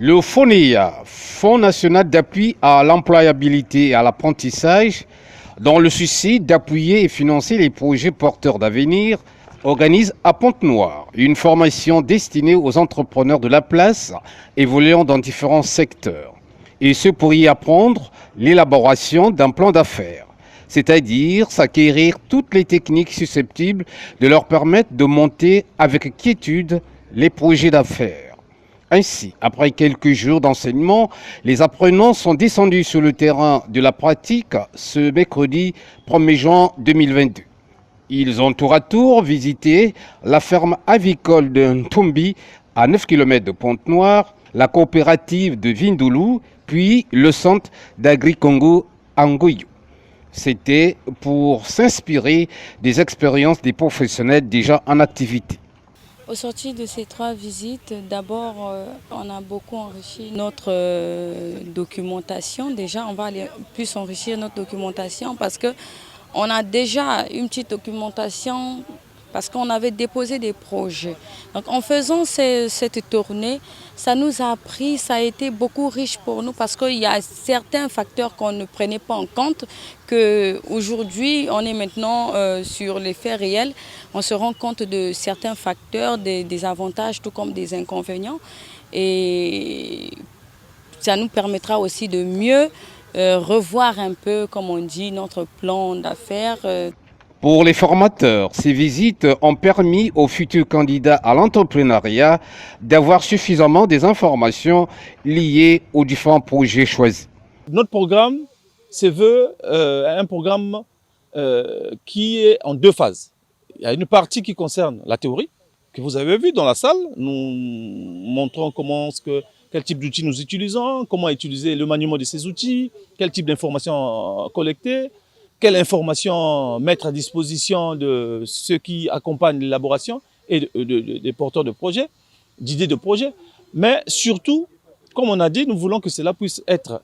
Le FONEA, Fonds national d'appui à l'employabilité et à l'apprentissage, dans le souci d'appuyer et financer les projets porteurs d'avenir, organise à Pointe-Noire une formation destinée aux entrepreneurs de la place évoluant dans différents secteurs. Et ce pour y apprendre l'élaboration d'un plan d'affaires, c'est-à-dire s'acquérir toutes les techniques susceptibles de leur permettre de monter avec quiétude les projets d'affaires. Ainsi, après quelques jours d'enseignement, les apprenants sont descendus sur le terrain de la pratique ce mercredi 1er juin 2022. Ils ont tour à tour visité la ferme avicole de Ntombi, à 9 km de Pointe-Noire, la coopérative de Vindoulou, puis le centre d'Agri-Congo Angoyo. C'était pour s'inspirer des expériences des professionnels déjà en activité. Au sortir de ces 3 visites, d'abord, on a beaucoup enrichi notre documentation. Déjà, on va aller plus enrichir notre documentation parce qu'on a déjà une petite documentation parce qu'on avait déposé des projets. Donc, en faisant cette tournée, ça nous a appris, ça a été beaucoup riche pour nous parce qu'il y a certains facteurs qu'on ne prenait pas en compte, qu'aujourd'hui, on est maintenant sur les faits réels. On se rend compte de certains facteurs, des avantages tout comme des inconvénients. Et ça nous permettra aussi de mieux revoir un peu, comme on dit, notre plan d'affaires. Pour les formateurs, ces visites ont permis aux futurs candidats à l'entrepreneuriat d'avoir suffisamment des informations liées aux différents projets choisis. Notre programme se veut un programme qui est en 2 phases. Il y a une partie qui concerne la théorie, que vous avez vu dans la salle. Nous montrons quel type d'outils nous utilisons, comment utiliser le maniement de ces outils, quel type d'informations collecter, quelle information mettre à disposition de ceux qui accompagnent l'élaboration et des porteurs de projets, d'idées de projets. Mais surtout, comme on a dit, nous voulons que cela puisse être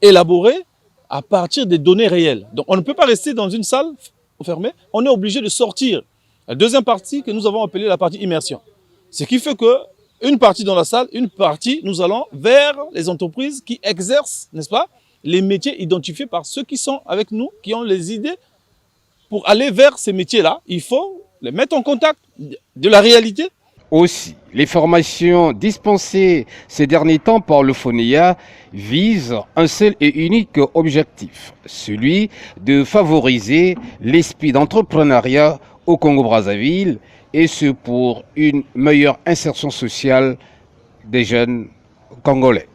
élaboré à partir des données réelles. Donc on ne peut pas rester dans une salle fermée, on est obligé de sortir. La deuxième partie que nous avons appelée la partie immersion. Ce qui fait que une partie dans la salle, une partie, nous allons vers les entreprises qui exercent, n'est-ce pas, les métiers identifiés par ceux qui sont avec nous, qui ont les idées. Pour aller vers ces métiers-là, il faut les mettre en contact de la réalité. Aussi, les formations dispensées ces derniers temps par le FONEA visent un seul et unique objectif, celui de favoriser l'esprit d'entrepreneuriat au Congo-Brazzaville, et ce pour une meilleure insertion sociale des jeunes congolais.